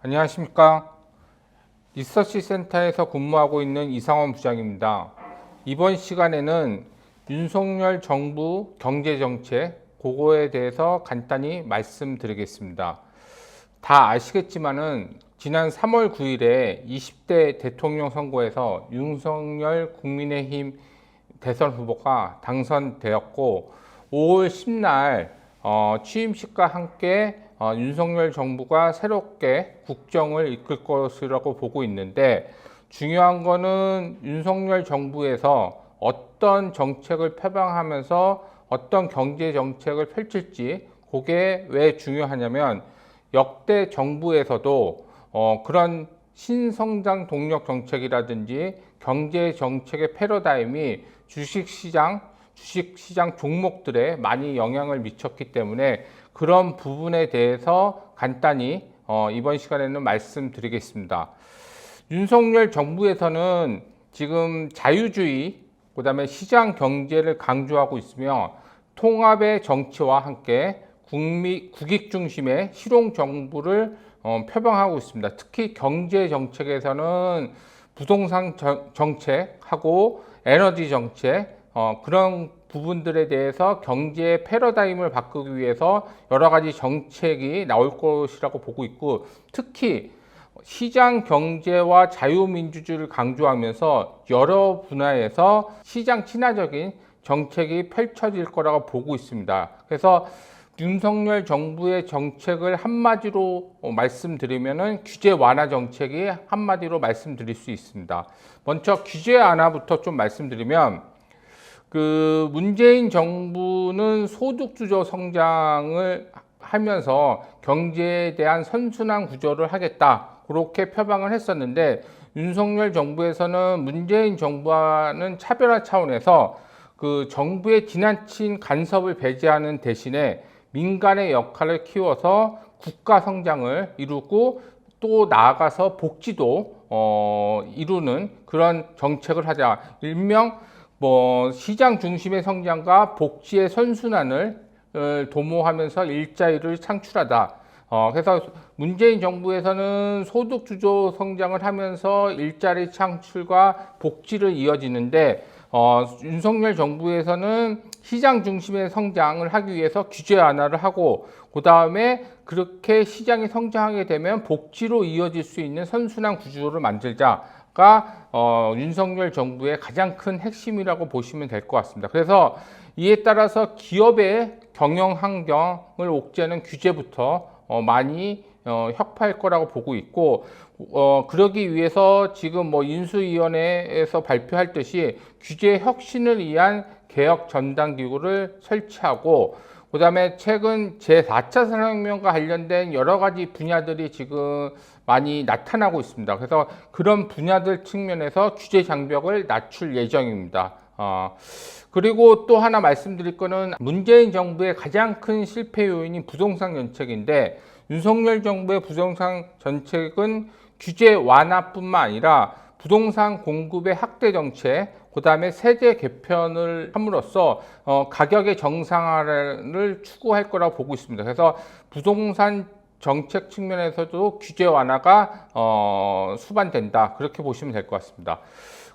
안녕하십니까. 리서치 센터에서 근무하고 있는 이상원 부장입니다. 이번 시간에는 윤석열 정부 경제정책 그거에 대해서 간단히 말씀드리겠습니다. 다 아시겠지만은 지난 3월 9일에 20대 대통령 선거에서 윤석열 국민의힘 대선 후보가 당선되었고 5월 10날 취임식과 함께 윤석열 정부가 새롭게 국정을 이끌 것이라고 보고 있는데, 중요한 거는 윤석열 정부에서 어떤 정책을 표방하면서 어떤 경제 정책을 펼칠지, 그게 왜 중요하냐면 역대 정부에서도 그런 신성장 동력 정책이라든지 경제 정책의 패러다임이 주식시장 종목들에 많이 영향을 미쳤기 때문에 그런 부분에 대해서 간단히 이번 시간에는 말씀드리겠습니다. 윤석열 정부에서는 지금 자유주의, 그다음에 시장 경제를 강조하고 있으며 통합의 정치와 함께 국익 중심의 실용 정부를 표방하고 있습니다. 특히 경제 정책에서는 부동산 정책하고 에너지 정책, 그런 부분들에 대해서 경제의 패러다임을 바꾸기 위해서 여러 가지 정책이 나올 것이라고 보고 있고, 특히 시장 경제와 자유민주주의를 강조하면서 여러 분야에서 시장 친화적인 정책이 펼쳐질 거라고 보고 있습니다. 그래서 윤석열 정부의 정책을 한마디로 말씀드리면은 규제 완화 정책이 한마디로 말씀드릴 수 있습니다. 먼저 규제 완화부터 좀 말씀드리면, 문재인 정부는 소득주도 성장을 하면서 경제에 대한 선순환 구조를 하겠다, 그렇게 표방을 했었는데, 윤석열 정부에서는 문재인 정부와는 차별화 차원에서 정부의 지나친 간섭을 배제하는 대신에 민간의 역할을 키워서 국가 성장을 이루고 또 나아가서 복지도 이루는 그런 정책을 하자. 일명 시장 중심의 성장과 복지의 선순환을 도모하면서 일자리를 창출하다. 그래서 문재인 정부에서는 소득 주도 성장을 하면서 일자리 창출과 복지를 이어지는데, 윤석열 정부에서는 시장 중심의 성장을 하기 위해서 규제 완화를 하고, 그 다음에 그렇게 시장이 성장하게 되면 복지로 이어질 수 있는 선순환 구조를 만들자가 윤석열 정부의 가장 큰 핵심이라고 보시면 될 것 같습니다. 그래서 이에 따라서 기업의 경영 환경을 옥죄는 규제부터 많이 혁파할 거라고 보고 있고, 그러기 위해서 지금 인수위원회에서 발표할 듯이 규제 혁신을 위한 개혁 전담 기구를 설치하고, 그 다음에 최근 제4차 산업혁명과 관련된 여러 가지 분야들이 지금 많이 나타나고 있습니다. 그래서 그런 분야들 측면에서 규제 장벽을 낮출 예정입니다. 그리고 또 하나 말씀드릴 거는, 문재인 정부의 가장 큰 실패 요인이 부동산 정책인데, 윤석열 정부의 부동산 정책은 규제 완화뿐만 아니라 부동산 공급의 확대 정책, 그 다음에 세제 개편을 함으로써 가격의 정상화를 추구할 거라고 보고 있습니다. 그래서 부동산 정책 측면에서도 규제 완화가 수반된다, 그렇게 보시면 될 것 같습니다.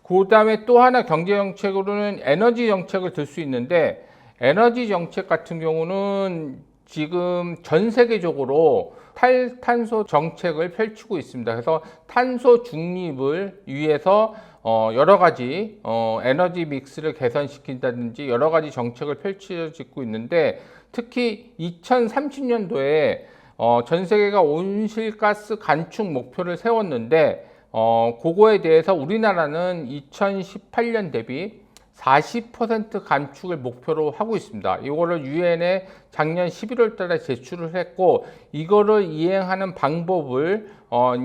그 다음에 또 하나 경제 정책으로는 에너지 정책을 들 수 있는데, 에너지 정책 같은 경우는 지금 전 세계적으로 탈탄소 정책을 펼치고 있습니다. 그래서 탄소 중립을 위해서 여러 가지 에너지 믹스를 개선시킨다든지 여러 가지 정책을 펼쳐지고 있는데, 특히 2030년도에 전 세계가 온실가스 감축 목표를 세웠는데, 그거에 대해서 우리나라는 2018년 대비 40% 감축을 목표로 하고 있습니다. 이거를 유엔에 작년 11월 달에 제출을 했고, 이거를 이행하는 방법을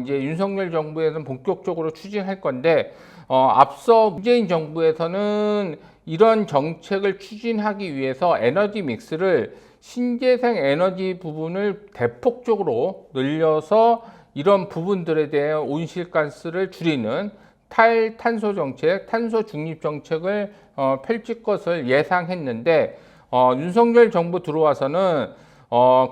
이제 윤석열 정부에서는 본격적으로 추진할 건데, 앞서 문재인 정부에서는 이런 정책을 추진하기 위해서 에너지 믹스를 신재생 에너지 부분을 대폭적으로 늘려서 이런 부분들에 대한 온실가스를 줄이는 탈탄소 정책, 탄소 중립 정책을 펼칠 것을 예상했는데, 윤석열 정부 들어와서는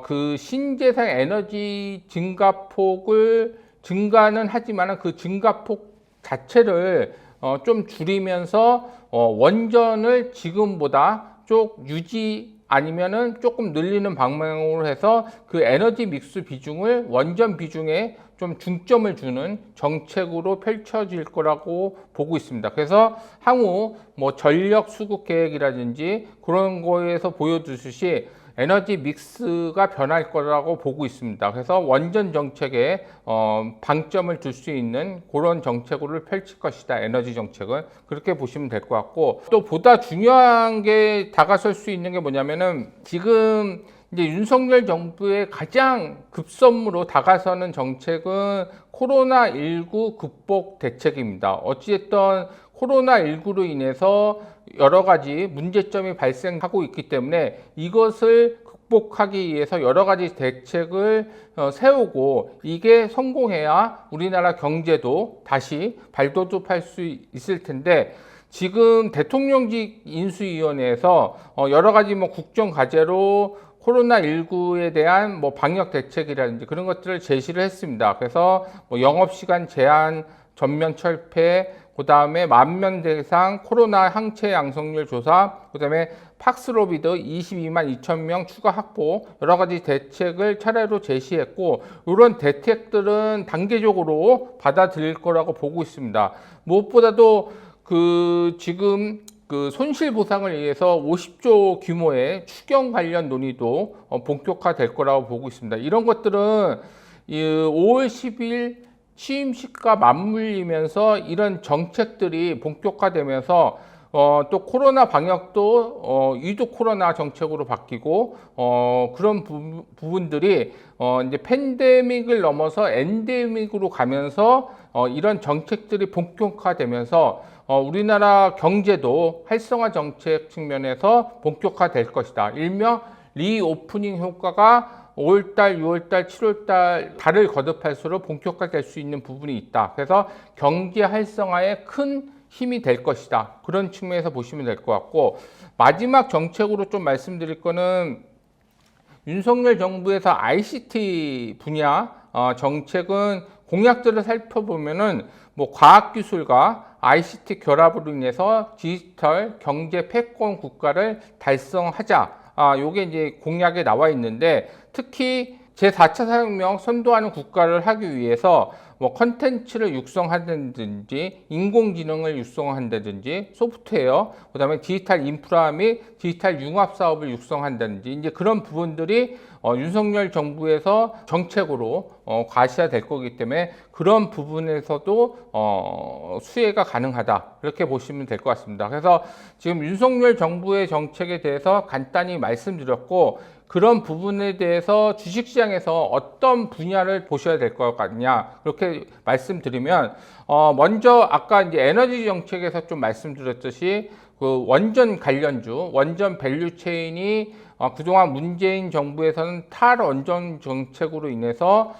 그 신재생 에너지 증가폭을 증가는 하지만 그 증가폭 자체를 좀 줄이면서 원전을 지금보다 쭉 유지 아니면은 조금 늘리는 방향으로 해서 그 에너지 믹스 비중을 원전 비중에 좀 중점을 주는 정책으로 펼쳐질 거라고 보고 있습니다. 그래서 향후 뭐 전력 수급 계획이라든지 그런 거에서 보여주듯이 에너지 믹스가 변할 거라고 보고 있습니다. 그래서 원전 정책에 방점을 둘 수 있는 그런 정책으로 펼칠 것이다. 에너지 정책은 그렇게 보시면 될 것 같고, 또 보다 중요한 게 다가설 수 있는 게 뭐냐면은 지금 이제 윤석열 정부의 가장 급선무로 다가서는 정책은 코로나19 극복 대책입니다. 어찌됐든 코로나19로 인해서 여러 가지 문제점이 발생하고 있기 때문에 이것을 극복하기 위해서 여러 가지 대책을 세우고, 이게 성공해야 우리나라 경제도 다시 발돋움할 수 있을 텐데, 지금 대통령직 인수위원회에서 여러 가지 뭐 국정과제로 코로나19에 대한 뭐 방역 대책이라든지 그런 것들을 제시를 했습니다. 그래서 뭐 영업시간 제한, 전면 철폐, 그 다음에 만명 대상 코로나 항체 양성률 조사, 그 다음에 팍스로비드 22만 2천 명 추가 확보, 여러 가지 대책을 차례로 제시했고, 이런 대책들은 단계적으로 받아들일 거라고 보고 있습니다. 무엇보다도 지금 손실 보상을 위해서 50조 규모의 추경 관련 논의도 본격화될 거라고 보고 있습니다. 이런 것들은 5월 10일 취임식과 맞물리면서 이런 정책들이 본격화되면서 또 코로나 방역도 위드 코로나 정책으로 바뀌고 그런 부분들이 이제 팬데믹을 넘어서 엔데믹으로 가면서 이런 정책들이 본격화되면서 우리나라 경제도 활성화 정책 측면에서 본격화될 것이다. 일명 리오프닝 효과가 5월달, 6월달, 7월달 달을 거듭할수록 본격화될 수 있는 부분이 있다. 그래서 경제 활성화에 큰 힘이 될 것이다. 그런 측면에서 보시면 될 것 같고, 마지막 정책으로 좀 말씀드릴 거는 윤석열 정부에서 ICT 분야 정책은 공약들을 살펴보면은 뭐 과학기술과 ICT 결합으로 인해서 디지털 경제 패권 국가를 달성하자. 요게 이제 공약에 나와 있는데, 특히 제4차 산업혁명 선도하는 국가를 하기 위해서 뭐 컨텐츠를 육성한다든지 인공지능을 육성한다든지 소프트웨어, 그다음에 디지털 인프라 및 디지털 융합 사업을 육성한다든지 이제 그런 부분들이 윤석열 정부에서 정책으로 과시화될 거기 때문에 그런 부분에서도 수혜가 가능하다, 그렇게 보시면 될 것 같습니다. 그래서 지금 윤석열 정부의 정책에 대해서 간단히 말씀드렸고, 그런 부분에 대해서 주식시장에서 어떤 분야를 보셔야 될 것 같냐, 그렇게 말씀드리면 먼저 아까 이제 에너지 정책에서 좀 말씀드렸듯이 그 원전 관련주, 원전 밸류체인이 그동안 문재인 정부에서는 탈원전 정책으로 인해서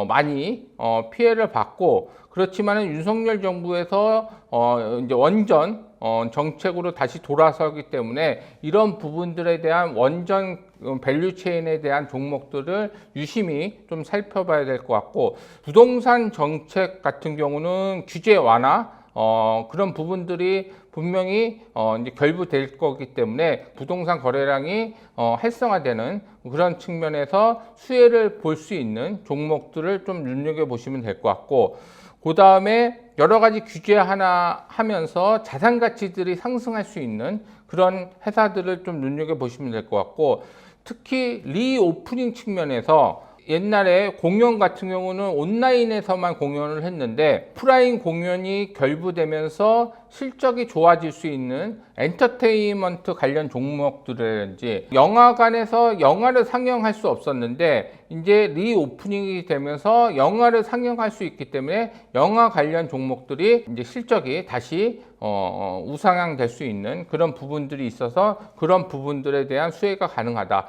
많이 피해를 받고, 그렇지만은 윤석열 정부에서 이제 원전 정책으로 다시 돌아서기 때문에 이런 부분들에 대한 원전 밸류체인에 대한 종목들을 유심히 좀 살펴봐야 될 것 같고, 부동산 정책 같은 경우는 규제 완화 그런 부분들이 분명히 이제 결부될 거기 때문에 부동산 거래량이 활성화되는 그런 측면에서 수혜를 볼 수 있는 종목들을 좀 눈여겨 보시면 될 것 같고, 그 다음에 여러 가지 규제 하나 하면서 자산 가치들이 상승할 수 있는 그런 회사들을 좀 눈여겨 보시면 될 것 같고, 특히 리오프닝 측면에서 옛날에 공연 같은 경우는 온라인에서만 공연을 했는데 오프라인 공연이 결부되면서 실적이 좋아질 수 있는 엔터테인먼트 관련 종목들이라든지, 영화관에서 영화를 상영할 수 없었는데 이제 리오프닝이 되면서 영화를 상영할 수 있기 때문에 영화 관련 종목들이 이제 실적이 다시 우상향 될 수 있는 그런 부분들이 있어서 그런 부분들에 대한 수혜가 가능하다.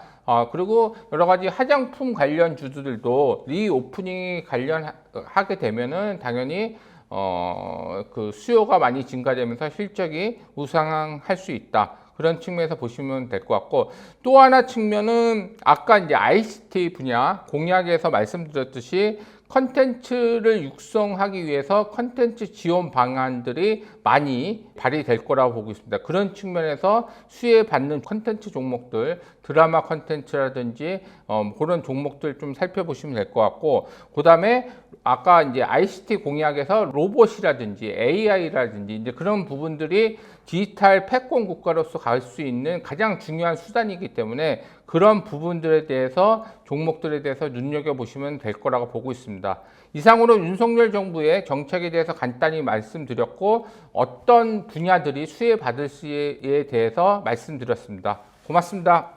그리고 여러 가지 화장품 관련 주들도 리오프닝이 관련하게 되면은 당연히 그 수요가 많이 증가되면서 실적이 우상향할 수 있다. 그런 측면에서 보시면 될 것 같고, 또 하나 측면은 아까 이제 ICT 분야 공약에서 말씀드렸듯이 컨텐츠를 육성하기 위해서 컨텐츠 지원 방안들이 많이 발휘될 거라고 보고 있습니다. 그런 측면에서 수혜받는 컨텐츠 종목들, 드라마 컨텐츠라든지 그런 종목들 좀 살펴보시면 될 것 같고, 그 다음에 아까 이제 ICT 공약에서 로봇이라든지 AI라든지 이제 그런 부분들이 디지털 패권 국가로서 갈 수 있는 가장 중요한 수단이기 때문에 그런 부분들에 대해서 종목들에 대해서 눈여겨보시면 될 거라고 보고 있습니다. 이상으로 윤석열 정부의 정책에 대해서 간단히 말씀드렸고, 어떤 분야들이 수혜받을 수에 대해서 말씀드렸습니다. 고맙습니다.